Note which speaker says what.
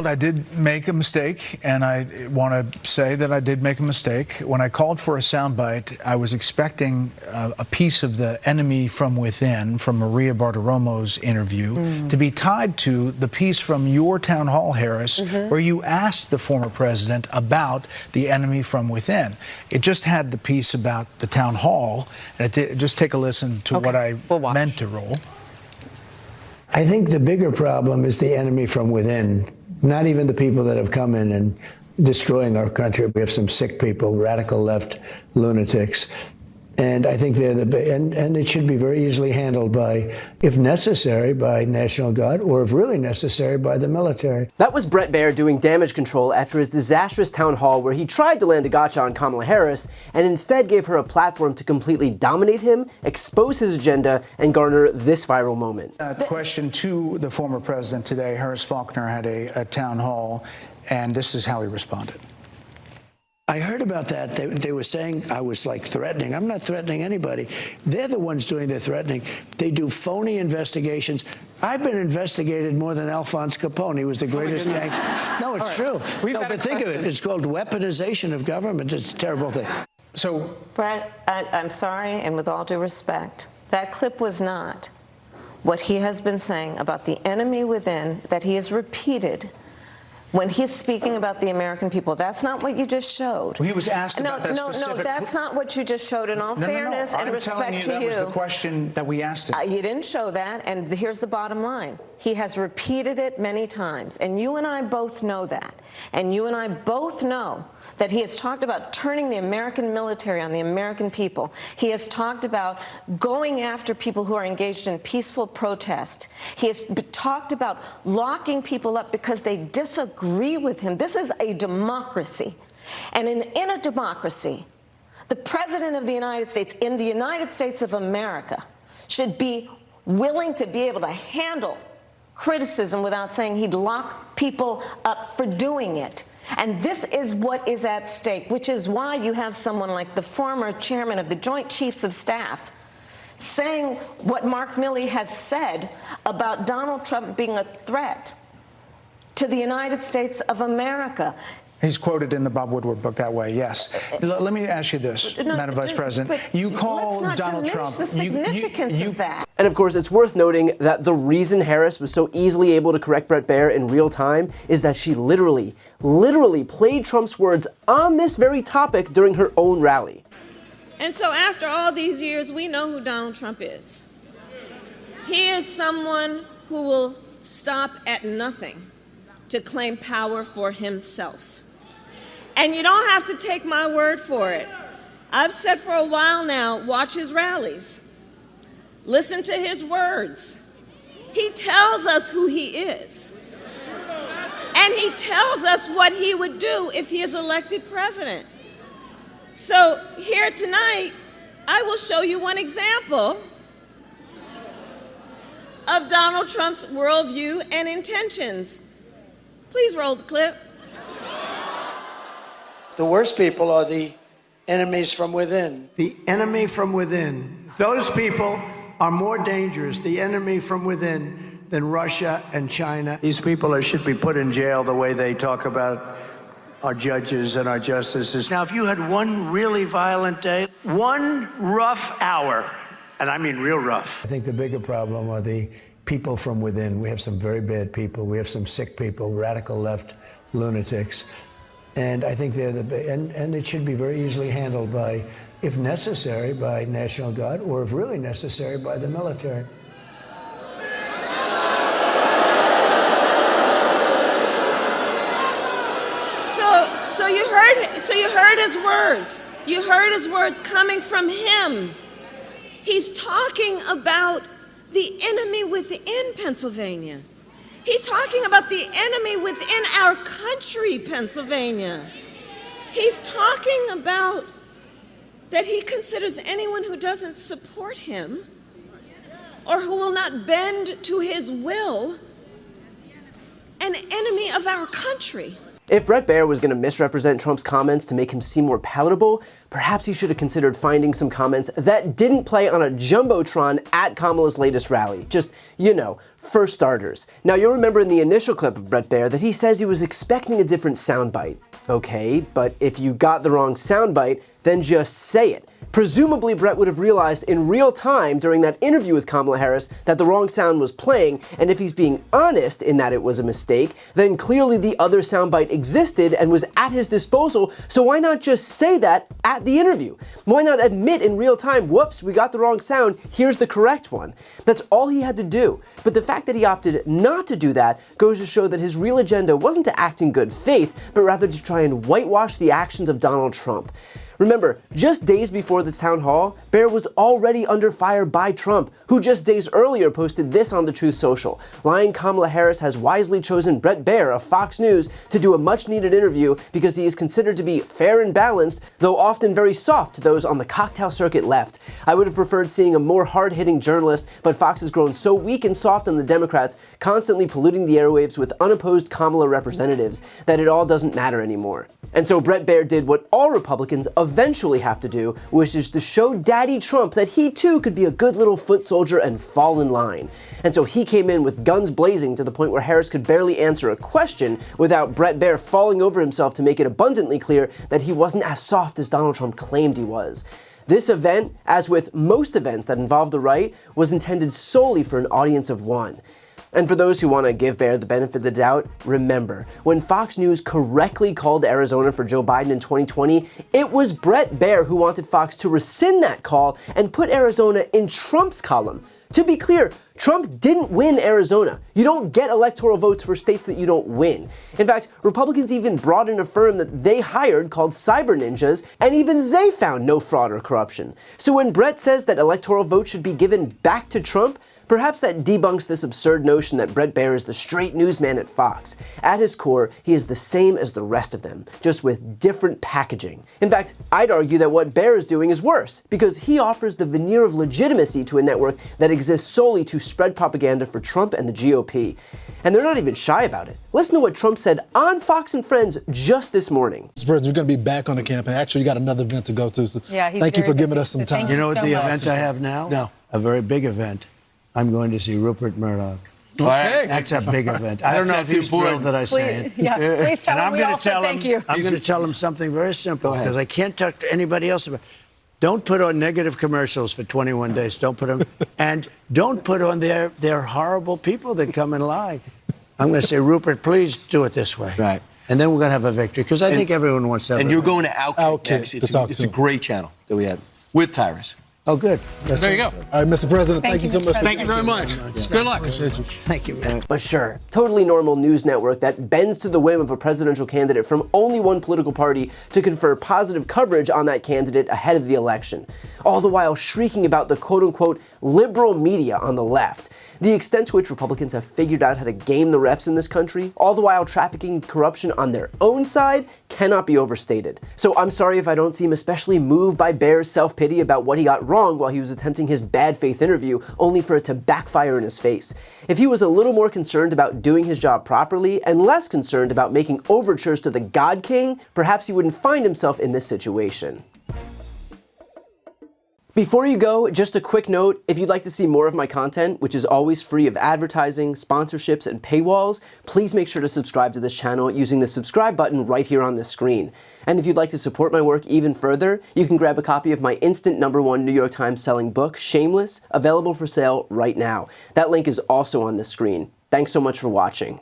Speaker 1: Gerald, I did make a mistake, and I want to say that I did make a mistake. When I called for a soundbite, I was expecting a piece of the enemy from within, from Maria Bartiromo's interview, to be tied to the piece from your town hall, Harris, where you asked the former president about the enemy from within. It just had the piece about the town hall, and just take a listen to what I meant to roll.
Speaker 2: I think the bigger problem is the enemy from within, not even the people that have come in and destroying our country. We have some sick people, radical left lunatics. And I think they're and it should be very easily handled by, if necessary, by National Guard, or if really necessary, by the military.
Speaker 3: That was Bret Baier doing damage control after his disastrous town hall where he tried to land a gotcha on Kamala Harris and instead gave her a platform to completely dominate him, expose his agenda, and garner this viral moment.
Speaker 1: Question to the former president today. Harris Faulkner had a town hall, and this is how he responded.
Speaker 2: I heard about that. They were saying I was like threatening. I'm not threatening anybody. They're the ones doing the threatening. They do phony investigations. I've been investigated more than Alphonse Capone. He was the greatest gangster. No, it's true. No, but think of it. It's called weaponization of government. It's a terrible thing.
Speaker 1: So,
Speaker 4: Brett, I'm sorry, and with all due respect, that clip was not what he has been saying about the enemy within that he has repeated when he's speaking about the American people. That's not what you just showed.
Speaker 1: Well, he was asked about that specific...
Speaker 4: No, that's not what you just showed. In all fairness and respect to you...
Speaker 1: that was the question that we asked him.
Speaker 4: You didn't show that, and here's the bottom line. He has repeated it many times, and you and I both know that. And you and I both know that he has talked about turning the American military on the American people. He has talked about going after people who are engaged in peaceful protest. He has talked about locking people up because they disagree with him. This is a democracy. And in a democracy, the President of the United States, in the United States of America, should be willing to be able to handle criticism without saying he'd lock people up for doing it. And this is what is at stake, which is why you have someone like the former chairman of the Joint Chiefs of Staff saying what Mark Milley has said about Donald Trump being a threat to the United States of America.
Speaker 1: He's quoted in the Bob Woodward book that way, yes. Let me ask you this, Madam Vice President. You call Donald Trump...
Speaker 4: the significance of that.
Speaker 3: And of course, it's worth noting that the reason Harris was so easily able to correct Bret Baier in real time is that she literally played Trump's words on this very topic during her own rally.
Speaker 5: And so after all these years, we know who Donald Trump is. He is someone who will stop at nothing to claim power for himself. And you don't have to take my word for it. I've said for a while now, watch his rallies. Listen to his words. He tells us who he is. And he tells us what he would do if he is elected president. So here tonight, I will show you one example of Donald Trump's worldview and intentions. Please roll the clip.
Speaker 2: The worst people are the enemies from within. The enemy from within. Those people are more dangerous, the enemy from within, than Russia and China. These people should be put in jail the way they talk about our judges and our justices. Now, if you had one really violent day, one rough hour, and I mean real rough. I think the bigger problem are the people from within. We have some very bad people. We have some sick people, radical left lunatics. And I think they're and it should be very easily handled by, if necessary, by National Guard, or if really necessary, by the military.
Speaker 5: So you heard his words. You heard his words coming from him. He's talking about the enemy within Pennsylvania. He's talking about the enemy within our country, Pennsylvania. He's talking about that he considers anyone who doesn't support him or who will not bend to his will an enemy of our country.
Speaker 3: If Bret Baier was going to misrepresent Trump's comments to make him seem more palatable, perhaps he should have considered finding some comments that didn't play on a jumbotron at Kamala's latest rally. Just, you know, for starters. Now, you'll remember in the initial clip of Bret Baier that he says he was expecting a different soundbite. Okay, but if you got the wrong soundbite, then just say it. Presumably, Bret would have realized in real time during that interview with Kamala Harris that the wrong sound was playing, and if he's being honest in that it was a mistake, then clearly the other soundbite existed and was at his disposal, so why not just say that at the interview? Why not admit in real time, whoops, we got the wrong sound, here's the correct one? That's all he had to do. But the fact that he opted not to do that goes to show that his real agenda wasn't to act in good faith, but rather to try and whitewash the actions of Donald Trump. Remember, just days before the town hall, Baier was already under fire by Trump, who just days earlier posted this on the Truth Social. Lying Kamala Harris has wisely chosen Bret Baier of Fox News to do a much-needed interview because he is considered to be fair and balanced, though often very soft to those on the cocktail circuit left. I would have preferred seeing a more hard-hitting journalist, but Fox has grown so weak and soft on the Democrats, constantly polluting the airwaves with unopposed Kamala representatives, that it all doesn't matter anymore. And so Bret Baier did what all Republicans eventually have to do, which is to show Daddy Trump that he too could be a good little foot soldier and fall in line. And so he came in with guns blazing to the point where Harris could barely answer a question without Bret Baier falling over himself to make it abundantly clear that he wasn't as soft as Donald Trump claimed he was. This event, as with most events that involve the right, was intended solely for an audience of one. And for those who want to give Baier the benefit of the doubt, remember, when Fox News correctly called Arizona for Joe Biden in 2020, it was Bret Baier who wanted Fox to rescind that call and put Arizona in Trump's column. To be clear, Trump didn't win Arizona. You don't get electoral votes for states that you don't win. In fact, Republicans even brought in a firm that they hired called Cyber Ninjas, and even they found no fraud or corruption. So when Bret says that electoral votes should be given back to Trump, perhaps that debunks this absurd notion that Bret Baier is the straight newsman at Fox. At his core, he is the same as the rest of them, just with different packaging. In fact, I'd argue that what Baier is doing is worse, because he offers the veneer of legitimacy to a network that exists solely to spread propaganda for Trump and the GOP. And they're not even shy about it. Listen to what Trump said on Fox and Friends just this morning.
Speaker 6: Mr. President, you're going to be back on the campaign. Actually, you got another event to go to. So
Speaker 7: yeah,
Speaker 6: thank you for giving us some time.
Speaker 2: You know what the event I have now?
Speaker 6: No.
Speaker 2: A very big event. I'm going to see Rupert Murdoch.
Speaker 7: Okay.
Speaker 2: That's a big event. I don't know if he's thrilled that I say it.
Speaker 7: Yeah, please tell him we all said thank you.
Speaker 2: I'm going to tell him something very simple because I can't talk to anybody else about it. Don't put on negative commercials for 21 days. Don't put them. And don't put on their horrible people that come and lie. I'm going to say, Rupert, please do it this way.
Speaker 8: Right.
Speaker 2: And then we're going to have a victory because I think everyone wants to have
Speaker 8: And you're going to Outkick next.
Speaker 6: It's
Speaker 8: a great channel that we have with Tyrus.
Speaker 2: Oh, good.
Speaker 8: There you go.
Speaker 6: All right, Mr. President, thank you so much.
Speaker 8: Thank you very much. Good luck.
Speaker 6: Appreciate you.
Speaker 2: Thank you, man.
Speaker 3: But sure, totally normal news network that bends to the whim of a presidential candidate from only one political party to confer positive coverage on that candidate ahead of the election, all the while shrieking about the quote-unquote liberal media on the left. The extent to which Republicans have figured out how to game the refs in this country, all the while trafficking corruption on their own side, cannot be overstated. So I'm sorry if I don't seem especially moved by Baier's self-pity about what he got wrong while he was attempting his bad faith interview, only for it to backfire in his face. If he was a little more concerned about doing his job properly and less concerned about making overtures to the God King, perhaps he wouldn't find himself in this situation. Before you go, just a quick note, if you'd like to see more of my content, which is always free of advertising, sponsorships, and paywalls, please make sure to subscribe to this channel using the subscribe button right here on the screen. And if you'd like to support my work even further, you can grab a copy of my instant #1 New York Times selling book, Shameless, available for sale right now. That link is also on the screen. Thanks so much for watching.